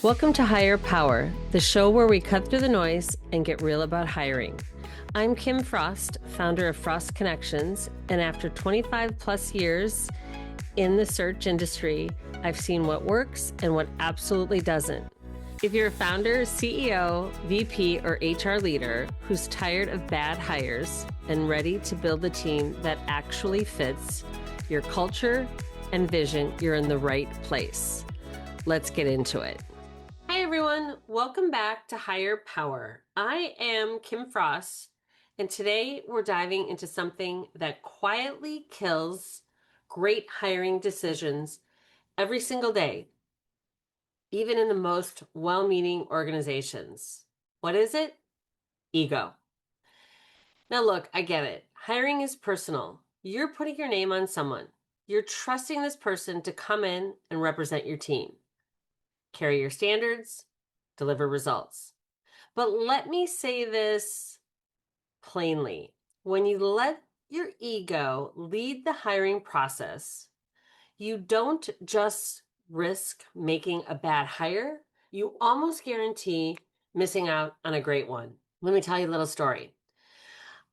Welcome to Hire Power, the show where we cut through the noise and get real about hiring. I'm Kim Frost, founder of Frost Connections, and after 25 plus years in the search industry, I've seen what works and what absolutely doesn't. If you're a founder, CEO, VP, or HR leader who's tired of bad hires and ready to build a team that actually fits your culture and vision, you're in the right place. Let's get into it. Hi, everyone. Welcome back to Hire Power. I am Kim Frost, and today we're diving into something that quietly kills great hiring decisions every single day, even in the most well-meaning organizations. What is it? Ego. Now, look, I get it. Hiring is personal. You're putting your name on someone. You're trusting this person to come in and represent your team, carry your standards, deliver results. But let me say this plainly. When you let your ego lead the hiring process, you don't just risk making a bad hire, you almost guarantee missing out on a great one. Let me tell you a little story.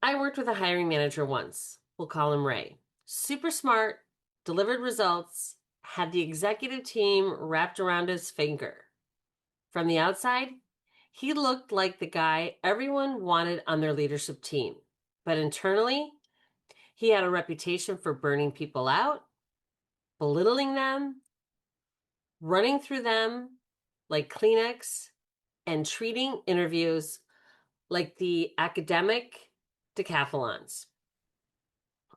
I worked with a hiring manager once. We'll call him Ray. Super smart, delivered results, had the executive team wrapped around his finger. From the outside, he looked like the guy everyone wanted on their leadership team. But internally, he had a reputation for burning people out, belittling them, running through them like Kleenex, and treating interviews like the academic decathlons.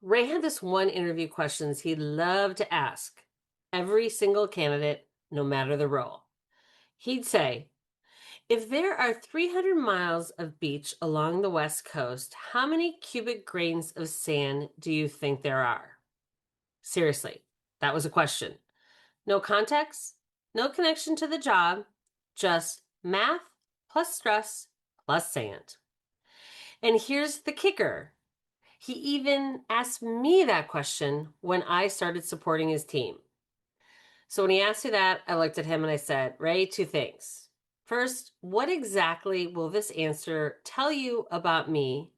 Ray had this one interview questions he loved to ask every single candidate, no matter the role. He'd say, if there are 300 miles of beach along the West Coast, how many cubic grains of sand do you think there are? Seriously, that was a question. No context, no connection to the job, just math plus stress plus sand. And here's the kicker. He even asked me that question when I started supporting his team. So when he asked me that, I looked at him and I said, Ray, two things. First, what exactly will this answer tell you about me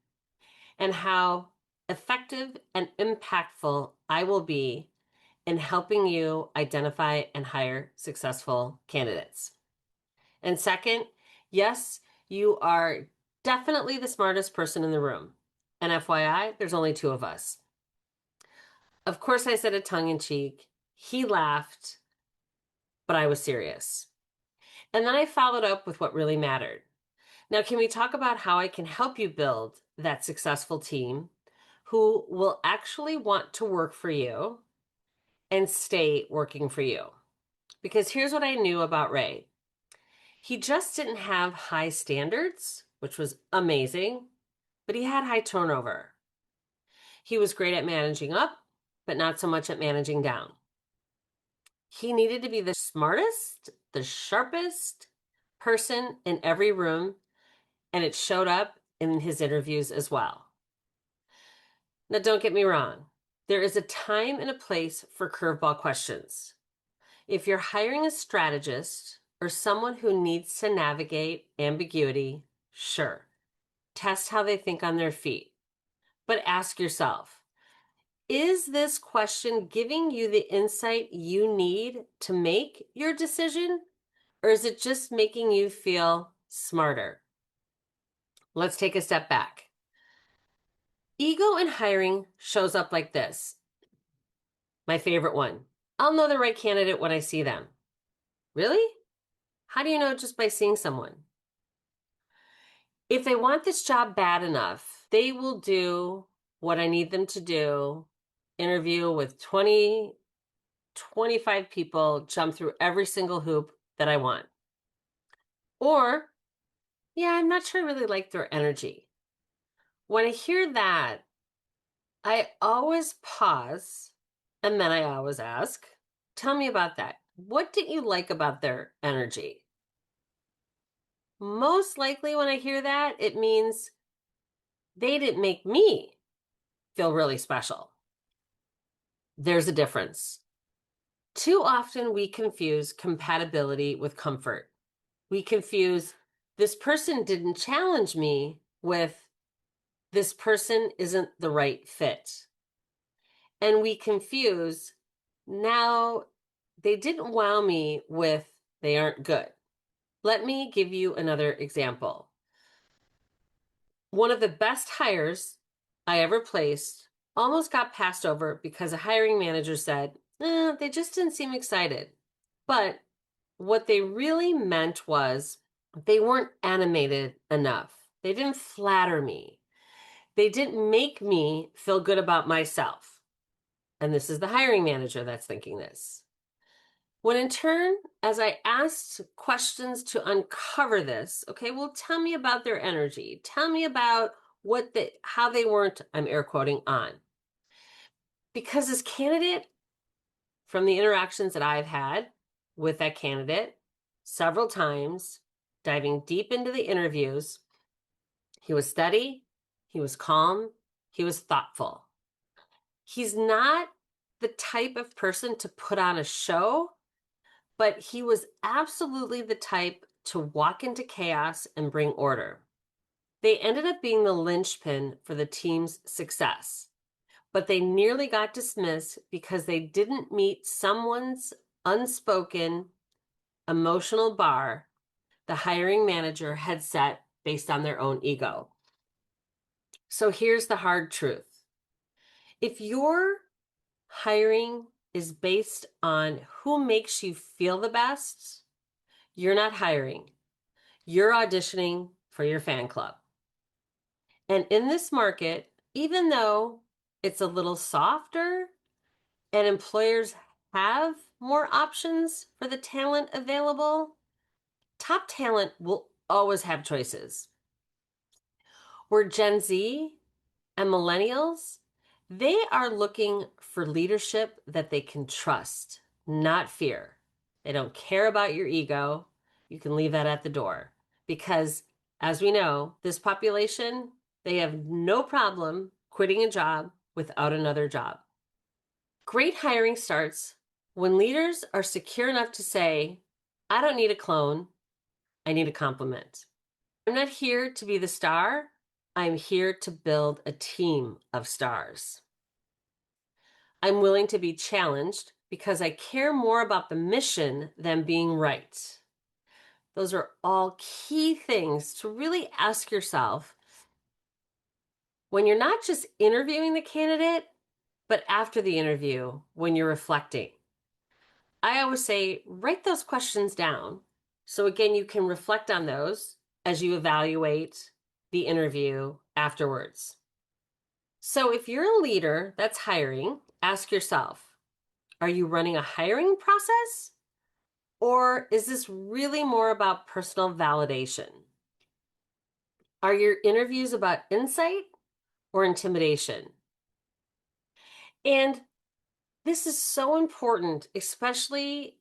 and how effective and impactful I will be in helping you identify and hire successful candidates? And second, yes, you are definitely the smartest person in the room. And FYI, there's only two of us. Of course, I said it tongue in cheek. He laughed, but I was serious. And then I followed up with what really mattered. Now, can we talk about how I can help you build that successful team who will actually want to work for you and stay working for you? Because here's what I knew about Ray. He just didn't have high standards, which was amazing, but he had high turnover. He was great at managing up, but not so much at managing down. He needed to be the smartest, the sharpest person in every room, and it showed up in his interviews as well. Now, don't get me wrong. There is a time and a place for curveball questions. If you're hiring a strategist or someone who needs to navigate ambiguity, sure, test how they think on their feet. But ask yourself, is this question giving you the insight you need to make your decision, or is it just making you feel smarter? Let's take a step back. Ego in hiring shows up like this. My favorite one. I'll know the right candidate when I see them. Really? How do you know just by seeing someone? If they want this job bad enough, they will do what I need them to do, interview with 20, 25 people, jump through every single hoop that I want. Or, yeah, I'm not sure I really like their energy. When I hear that, I always pause and then I always ask, tell me about that. What did you like about their energy? Most likely when I hear that, it means they didn't make me feel really special. There's a difference. Too often we confuse compatibility with comfort. We confuse this person didn't challenge me with this person isn't the right fit. And we confuse now they didn't wow me with they aren't good. Let me give you another example. One of the best hires I ever placed almost got passed over because a hiring manager said, they just didn't seem excited. But what they really meant was they weren't animated enough. They didn't flatter me. They didn't make me feel good about myself. And this is the hiring manager that's thinking this. When in turn, as I asked questions to uncover this, okay, well, tell me about their energy. Tell me about how they weren't, I'm air quoting, on. Because as candidate, from the interactions that I've had with that candidate several times, diving deep into the interviews, he was steady, he was calm, he was thoughtful. He's not the type of person to put on a show, but he was absolutely the type to walk into chaos and bring order. They ended up being the linchpin for the team's success, but they nearly got dismissed because they didn't meet someone's unspoken emotional bar the hiring manager had set based on their own ego. So here's the hard truth. If your hiring is based on who makes you feel the best, you're not hiring. You're auditioning for your fan club. And in this market, even though it's a little softer and employers have more options for the talent available, top talent will always have choices. Where Gen Z and millennials, they are looking for leadership that they can trust, not fear. They don't care about your ego. You can leave that at the door because, as we know, this population, they have no problem quitting a job without another job. Great hiring starts when leaders are secure enough to say, I don't need a clone, I need a complement. I'm not here to be the star. I'm here to build a team of stars. I'm willing to be challenged because I care more about the mission than being right. Those are all key things to really ask yourself when you're not just interviewing the candidate, but after the interview, when you're reflecting. I always say, write those questions down. So again, you can reflect on those as you evaluate the interview afterwards. So if you're a leader that's hiring, ask yourself, are you running a hiring process? Or is this really more about personal validation? Are your interviews about insight or intimidation? And this is so important, especially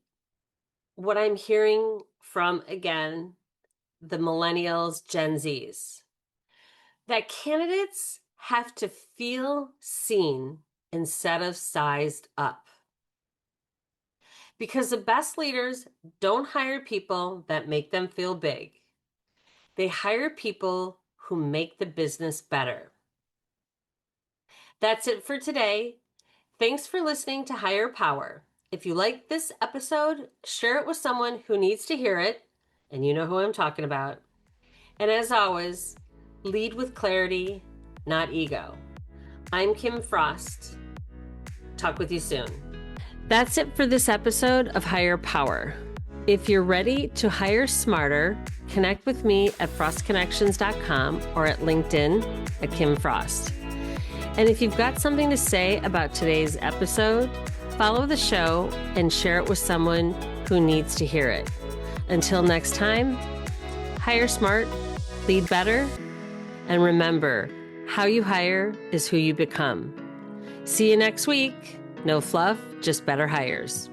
what I'm hearing from, again, the millennials, Gen Zs, that candidates have to feel seen instead of sized up. Because the best leaders don't hire people that make them feel big. They hire people who make the business better. That's it for today. Thanks for listening to Higher Power. If you like this episode, share it with someone who needs to hear it, and you know who I'm talking about. And as always, lead with clarity, not ego. I'm Kim Frost. Talk with you soon. That's it for this episode of Higher Power. If you're ready to hire smarter, connect with me at frostconnections.com or at LinkedIn at Kim Frost. And if you've got something to say about today's episode, follow the show and share it with someone who needs to hear it. Until next time, hire smart, lead better, and remember, how you hire is who you become. See you next week. No fluff, just better hires.